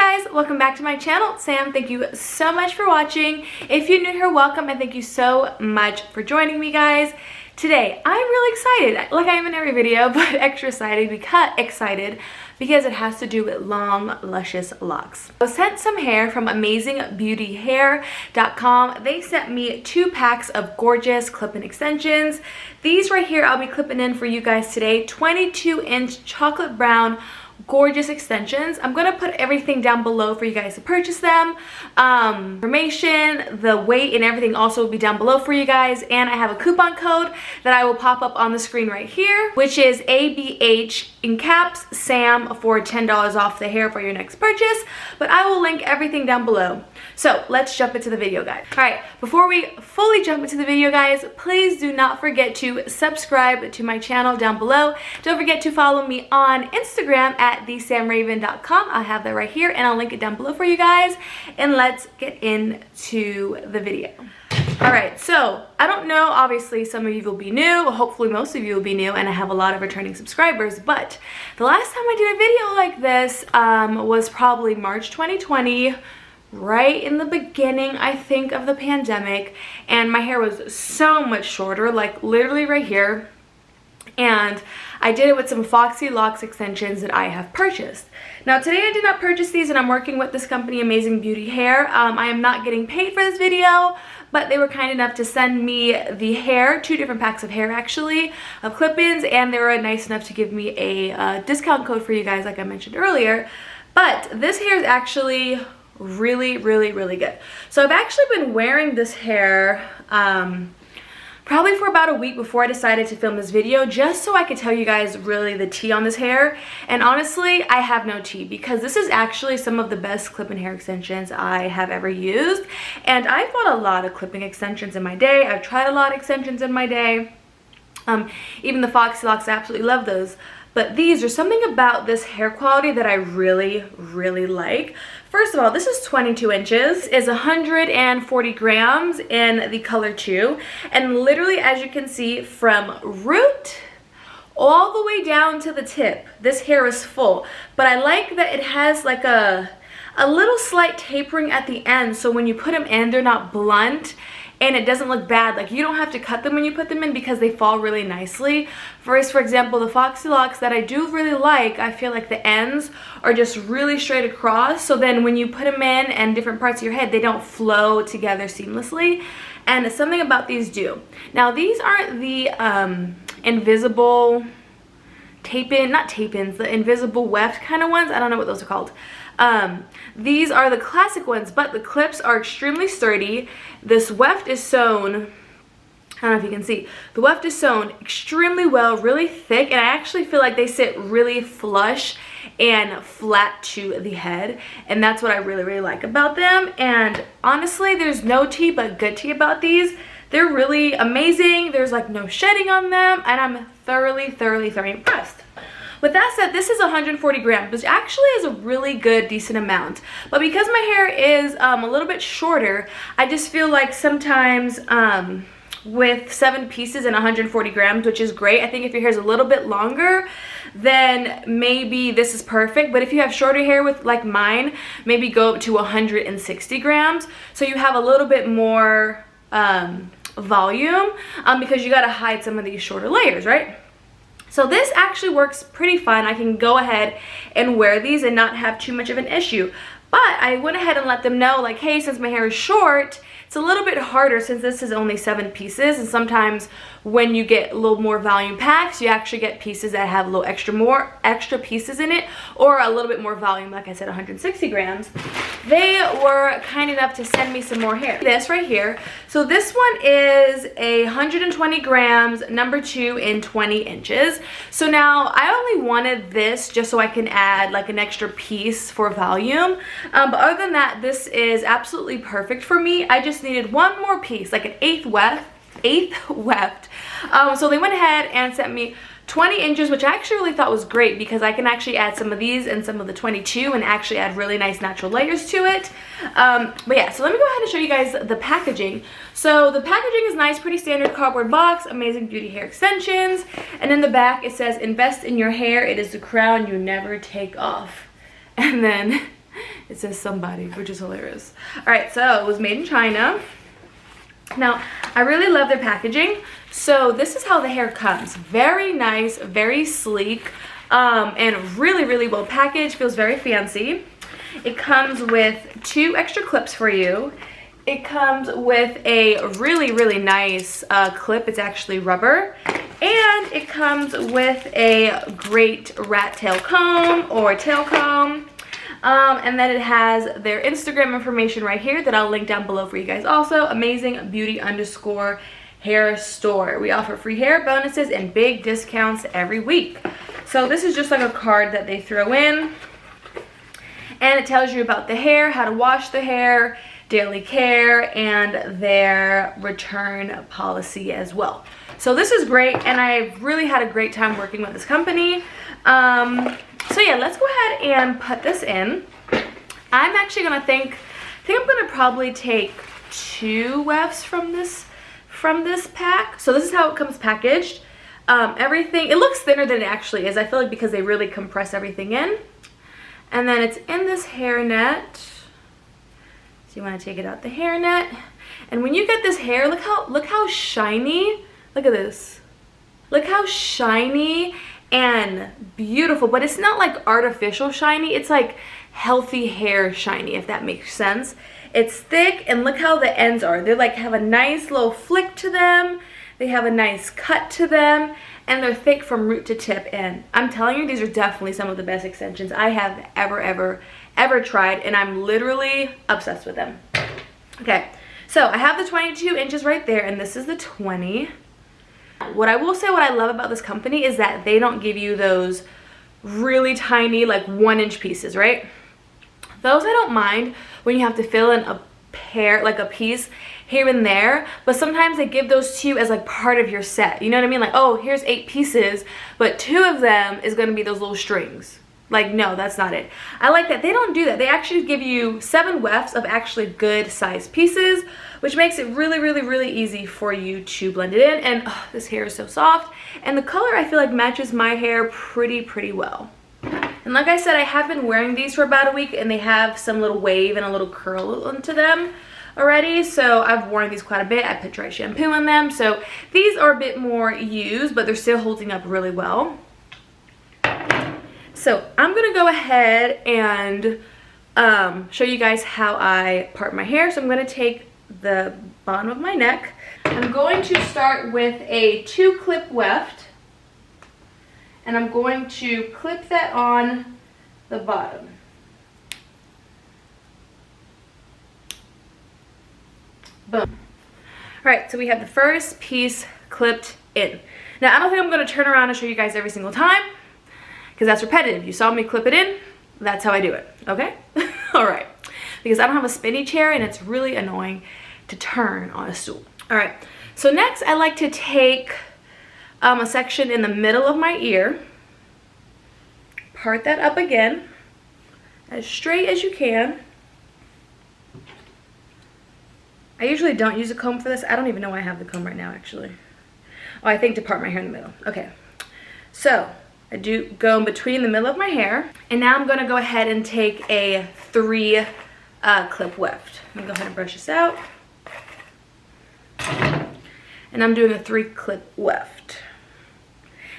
guys, welcome back to my channel. Sam, thank you so much for watching. If you're new here, welcome, and thank you so much for joining me, guys. Today, I'm really excited, like I am in every video, but extra excited because it has to do with long, luscious locks. I was sent some hair from amazingbeautyhair.com. They sent me 2 packs of gorgeous clip-in extensions. These right here, I'll be clipping in for you guys today. 22-inch chocolate brown gorgeous extensions. I'm gonna put everything down below for you guys to purchase them. Information, the weight, and everything also will be down below for you guys. And I have a coupon code that I will pop up on the screen right here, which is ABH in caps SAM for $10 off the hair for your next purchase. But I will link everything down below. So let's jump into the video, guys. All right, before we fully jump into the video, guys, please do not forget to subscribe to my channel down below. Don't forget to follow me on Instagram at thesamraven.com. I'll have that right here, and I'll link it down below for you guys. And let's get into the video. All right, so I don't know, obviously some of you will be new, hopefully most of you will be new, and I have a lot of returning subscribers, but the last time I did a video like this was probably March 2020, right in the beginning, I think, of the pandemic, and my hair was so much shorter, like literally right here. And I did it with some Foxy Locks extensions that I have purchased. Now today I did not purchase these, and I'm working with this company, Amazing Beauty Hair. I am not getting paid for this video, but they were kind enough to send me the hair, 2 different packs of hair actually, of clip-ins, and they were nice enough to give me a discount code for you guys like I mentioned earlier. But this hair is actually really good. So I've actually been wearing this hair probably for about a week before I decided to film this video, just so I could tell you guys really the tea on this hair. And honestly, I have no tea, because this is actually some of the best clip-in hair extensions I have ever used. And I've bought a lot of clipping extensions in my day. I've tried a lot of extensions in my day. Even the Foxy Locks, I absolutely love those. But these are something about this hair quality that I really like. First of all, this is 22 inches, is 140 grams in the color 2. And literally, as you can see, from root all the way down to the tip, this hair is full. But I like that it has like a little slight tapering at the end, so when you put them in, they're not blunt. And it doesn't look bad. Like, you don't have to cut them when you put them in because they fall really nicely. For example, the Foxy Locks that I do really like, I feel like the ends are just really straight across. So then when you put them in and different parts of your head, they don't flow together seamlessly. And something about these do. Now, these aren't the invisible tape-in, not tape-ins, the invisible weft kind of ones. I don't know what those are called. These are the classic ones, but the clips are extremely sturdy. This weft is sewn, I don't know if you can see, the weft is sewn extremely well, really thick, and I actually feel like they sit really flush and flat to the head, and that's what I really like about them. And honestly, there's no tea but good tea about these. They're really amazing. There's like no shedding on them, and I'm thoroughly impressed. With that said, this is 140 grams, which actually is a really good, decent amount. But because my hair is a little bit shorter, I just feel like sometimes with 7 pieces and 140 grams, which is great. I think if your hair is a little bit longer, then maybe this is perfect. But if you have shorter hair with like mine, maybe go up to 160 grams. So you have a little bit more volume because you got to hide some of these shorter layers, right? So this actually works pretty fine. I can go ahead and wear these and not have too much of an issue. But I went ahead and let them know, like, hey, since my hair is short, it's a little bit harder since this is only 7 pieces. And sometimes when you get a little more volume packs, you actually get pieces that have a little extra pieces in it, or a little bit more volume, like I said, 160 grams. They were kind enough to send me some more hair. This right here. So this one is 120 grams, number 2 in 20 inches. So now I only wanted this just so I can add like an extra piece for volume. But other than that, this is absolutely perfect for me. I just needed one more piece, like an eighth weft. So they went ahead and sent me 20 inches, which I actually really thought was great because I can actually add some of these and some of the 22 and actually add really nice natural layers to it. But yeah, so let me go ahead and show you guys the packaging. So the packaging is nice, pretty standard cardboard box, Amazing Beauty Hair Extensions. And in the back it says, invest in your hair, it is the crown you never take off. And then it It says somebody, which is hilarious. All right, so it was made in China. Now, I really love their packaging. So this is how the hair comes. Very nice, very sleek, and really, really well packaged. Feels very fancy. It comes with 2 extra clips for you. It comes with a really, really nice clip. It's actually rubber. And it comes with a great rat tail comb or tail comb. And then it has their Instagram information right here that I'll link down below for you guys also. Amazing Beauty _ hair store. We offer free hair bonuses and big discounts every week. So this is just like a card that they throw in. And it tells you about the hair, how to wash the hair, daily care, and their return policy as well. So this is great, and I've really had a great time working with this company. So yeah, let's go ahead and put this in. I'm actually gonna think I'm gonna probably take 2 wefts from this pack. So this is how it comes packaged. Everything, it looks thinner than it actually is. I feel like because they really compress everything in. And then it's in this hairnet. So you want to take it out the hairnet. And when you get this hair, look how shiny. Look at this. Look how shiny and beautiful, but it's not like artificial shiny. It's like healthy hair shiny, if that makes sense. It's thick, and look how the ends are. They like have a nice little flick to them. They have a nice cut to them, and they're thick from root to tip. And I'm telling you, these are definitely some of the best extensions I have ever tried, and I'm literally obsessed with them. Okay, so I have the 22 inches right there, and this is the 20. What I will say, what I love about this company is that they don't give you those really tiny, like 1-inch pieces, right? Those I don't mind when you have to fill in a pair, like a piece here and there, but sometimes they give those to you as like part of your set. You know what I mean? Like, oh, here's 8 pieces, but 2 of them is gonna be those little strings. Like, no, that's not it. I like that they don't do that. They actually give you 7 wefts of actually good sized pieces, which makes it really, really, really easy for you to blend it in. And oh, this hair is so soft. And the color I feel like matches my hair pretty well. And like I said, I have been wearing these for about a week, and they have some little wave and a little curl into them already. So I've worn these quite a bit. I put dry shampoo in them. So these are a bit more used, but they're still holding up really well. So I'm gonna go ahead and show you guys how I part my hair. So I'm gonna take the bottom of my neck. I'm going to start with a 2-clip weft, and I'm going to clip that on the bottom. Boom. All right, so we have the first piece clipped in. Now I don't think I'm gonna turn around and show you guys every single time, because that's repetitive. You saw me clip it in, that's how I do it, okay? All right, because I don't have a spinny chair and it's really annoying to turn on a stool. All right, so next I like to take a section in the middle of my ear, part that up again, as straight as you can. I usually don't use a comb for this. I don't even know why I have the comb right now, actually. Oh, I think to part my hair in the middle. Okay, so I do go in between the middle of my hair, and now I'm gonna go ahead and take a 3-clip weft. Let me go ahead and brush this out. And I'm doing a 3-clip weft.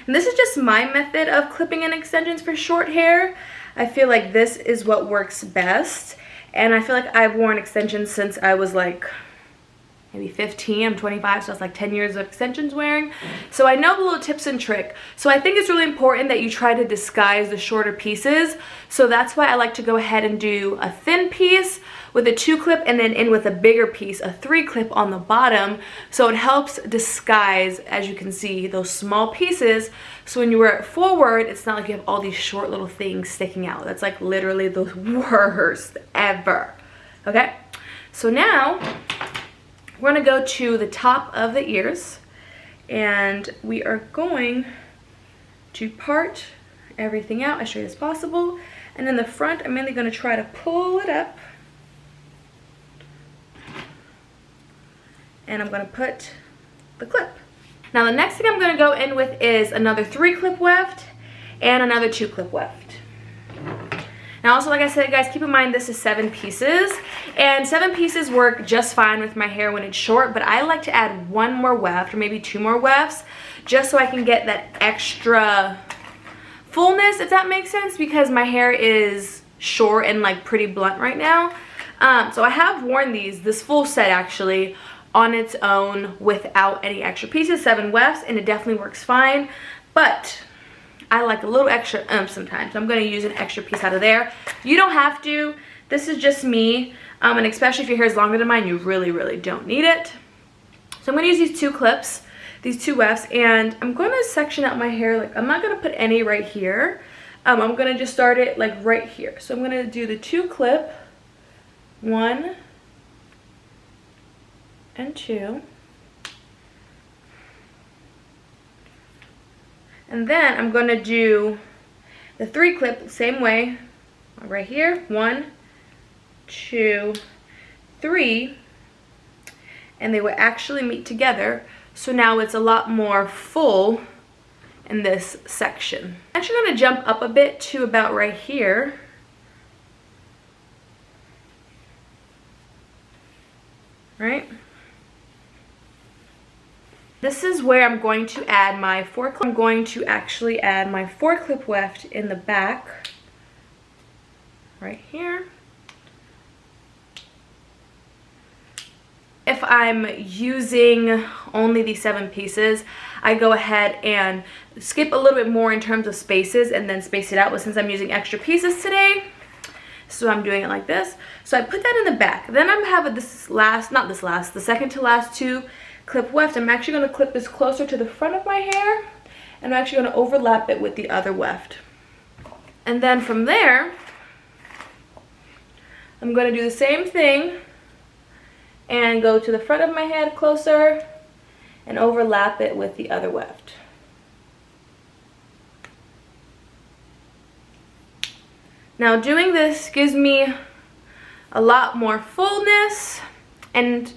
And this is just my method of clipping in extensions for short hair. I feel like this is what works best. And I feel like I've worn extensions since I was like maybe 15. I'm 25, so that's like 10 years of extensions wearing. So I know the little tips and trick. So I think it's really important that you try to disguise the shorter pieces. So that's why I like to go ahead and do a thin piece with a 2-clip, and then in with a bigger piece, a 3-clip on the bottom. So it helps disguise, as you can see, those small pieces. So when you wear it forward, it's not like you have all these short little things sticking out. That's like literally the worst ever. Okay, so now we're gonna go to the top of the ears, and we are going to part everything out as straight as possible. And in the front, I'm mainly gonna try to pull it up. And I'm gonna put the clip. Now the next thing I'm gonna go in with is another 3-clip weft and another 2-clip weft. Now Now also, like I said, guys, keep in mind this is 7 pieces, and 7 pieces work just fine with my hair when it's short, but I like to add 1 more weft or maybe 2 more wefts just so I can get that extra fullness, if that makes sense, because my hair is short and like pretty blunt right now. So I have worn this full set actually on its own without any extra pieces, 7 wefts, and it definitely works fine, but I like a little extra sometimes. I'm going to use an extra piece out of there. You don't have to. This is just me, and especially if your hair is longer than mine, you really don't need it. So I'm going to use these 2 clips, these 2 wefts, and I'm going to section out my hair. Like, I'm not going to put any right here. I'm going to just start it like right here. So I'm going to do the 2 clip, 1 and 2. And then I'm going to do the 3 clip same way, right here, 1, 2, 3, and they will actually meet together. So now it's a lot more full in this section. I'm actually going to jump up a bit to about right here. Right? This is where I'm going to add my 4 clip. I'm going to actually add my 4 clip weft in the back, right here. If I'm using only these 7 pieces, I go ahead and skip a little bit more in terms of spaces and then space it out. But since I'm using extra pieces today, so I'm doing it like this. So I put that in the back. Then I'm having the second to last 2 clip weft. I'm actually going to clip this closer to the front of my hair, and I'm actually going to overlap it with the other weft. And then from there, I'm going to do the same thing and go to the front of my head closer and overlap it with the other weft. Now doing this gives me a lot more fullness and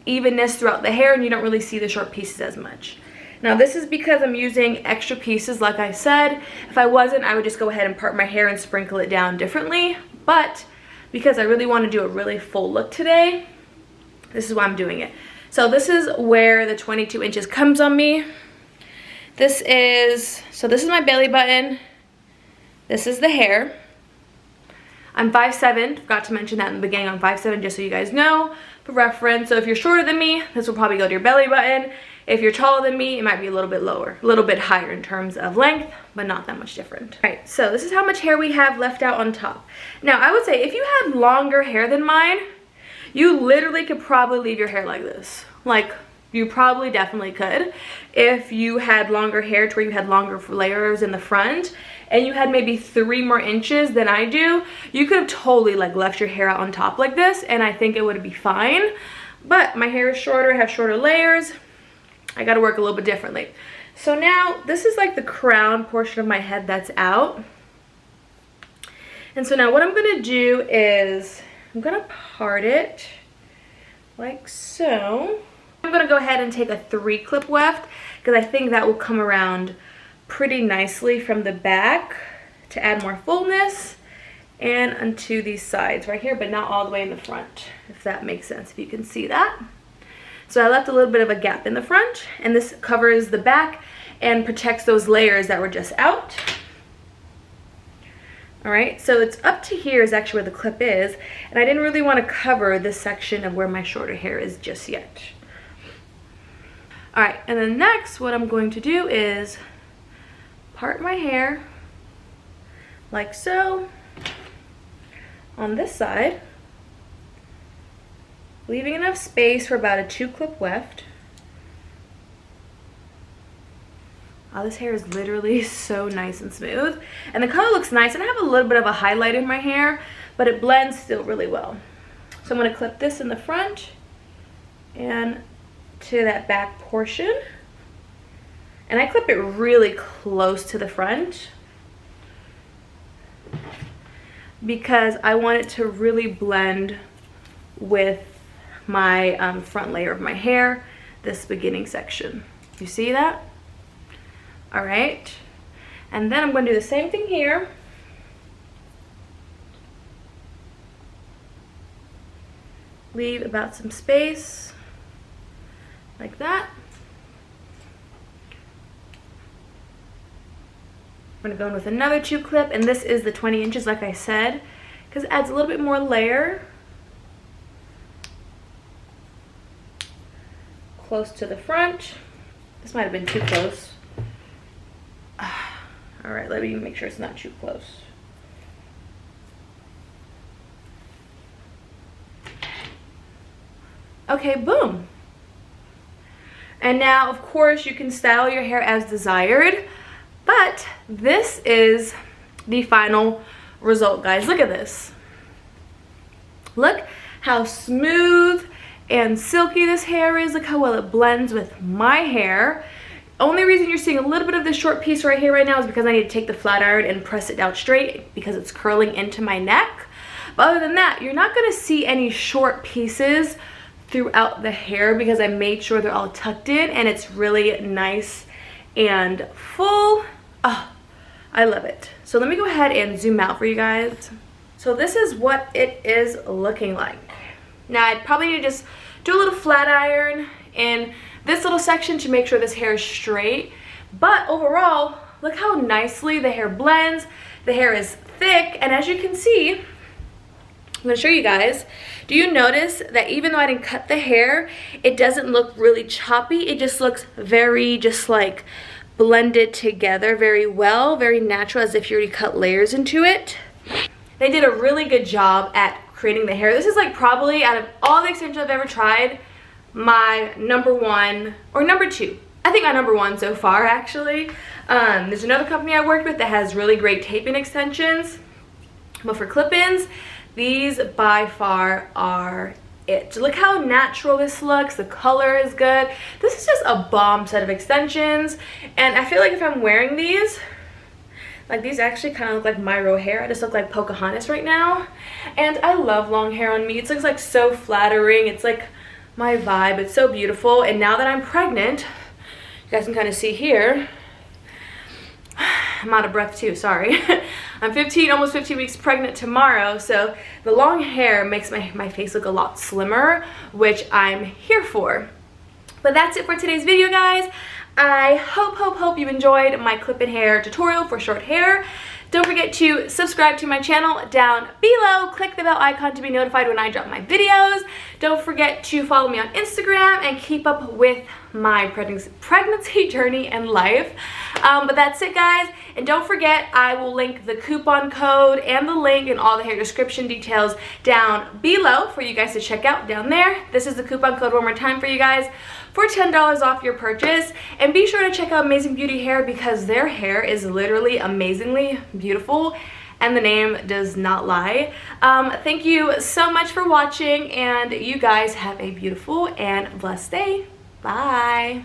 evenness throughout the hair, and you don't really see the short pieces as much. Now this is because I'm using extra pieces, like I said. If I wasn't, I would just go ahead and part my hair and sprinkle it down differently, but because I really want to do a really full look today, this is why I'm doing it. So this is where the 22 inches comes on me. This is my belly button. This is the hair. I'm 5'7", forgot to mention that in the beginning. I'm 5'7", just so you guys know, for reference. So if you're shorter than me, this will probably go to your belly button. If you're taller than me, it might be a little bit lower, a little bit higher in terms of length, but not that much different. All right, so this is how much hair we have left out on top. Now, I would say if you had longer hair than mine, you literally could probably leave your hair like this. Like, you probably definitely could. If you had longer hair to where you had longer layers in the front, and you had maybe 3 more inches than I do, you could have totally like left your hair out on top like this, and I think it would be fine. But my hair is shorter, I have shorter layers. I gotta work a little bit differently. So now this is like the crown portion of my head that's out. And so now what I'm gonna do is I'm gonna part it like so. I'm gonna go ahead and take a 3 clip weft because I think that will come around pretty nicely from the back to add more fullness and onto these sides right here, but not all the way in the front, if that makes sense, if you can see that. So I left a little bit of a gap in the front, and this covers the back and protects those layers that were just out. All right, so it's up to here is actually where the clip is, and I didn't really want to cover this section of where my shorter hair is just yet. All right, and then next what I'm going to do is part my hair like so on this side, leaving enough space for about a 2 clip weft. Oh, this hair is literally so nice and smooth, and the color looks nice, and I have a little bit of a highlight in my hair, but it blends still really well. So I'm going to clip this in the front and to that back portion, and I clip it really close to the front because I want it to really blend with my front layer of my hair, this beginning section. You see that? All right, and then I'm going to do the same thing here. leave about some space like that. I'm gonna go in with another 2 clip, and this is the 20 inches like I said, because it adds a little bit more layer. Close to the front. This might have been too close. All right, let me make sure it's not too close. Okay, boom. And now, of course, you can style your hair as desired, but this is the final result, guys. Look at this. Look how smooth and silky this hair is. Look how well it blends with my hair. Only reason you're seeing a little bit of this short piece right here right now is because I need to take the flat iron and press it down straight because it's curling into my neck. But other than that, you're not going to see any short pieces throughout the hair because I made sure they're all tucked in and it's really nice and full. Oh, I love it. So let me go ahead and zoom out for you guys. So this is what it is looking like. Now I'd probably need to just do a little flat iron in this little section to make sure this hair is straight. But overall, look how nicely the hair blends. The hair is thick, and as you can see, I'm going to show you guys. Do you notice that even though I didn't cut the hair, it doesn't look really choppy? It just looks very just like blended together very well, very natural, as if you already cut layers into it. They did a really good job at creating the hair. This is like probably out of all the extensions I've ever tried, my number 1 or number 2. I think my number 1 so far actually. There's another company I worked with that has really great taping extensions, but for clip-ins, these by far are it. Look how natural this looks. The color is good. This is just a bomb set of extensions, and I feel like if I'm wearing these, like these actually kind of look like Myro hair. I just look like Pocahontas right now. And I love long hair on me. It looks like so flattering. It's like my vibe. It's so beautiful. And now that I'm pregnant, you guys can kind of see here. I'm out of breath too, sorry. I'm almost 15 weeks pregnant tomorrow. So the long hair makes my face look a lot slimmer, which I'm here for. But that's it for today's video, guys. I hope you enjoyed my clip-in hair tutorial for short hair. Don't forget to subscribe to my channel down below. Click the bell icon to be notified when I drop my videos. Don't forget to follow me on Instagram and keep up with my pregnancy journey and life. But that's it, guys. And don't forget, I will link the coupon code and the link and all the hair description details down below for you guys to check out down there. This is the coupon code one more time for you guys for $10 off your purchase. And be sure to check out Amazing Beauty Hair because their hair is literally amazingly beautiful and the name does not lie. Thank you so much for watching, and you guys have a beautiful and blessed day. Bye.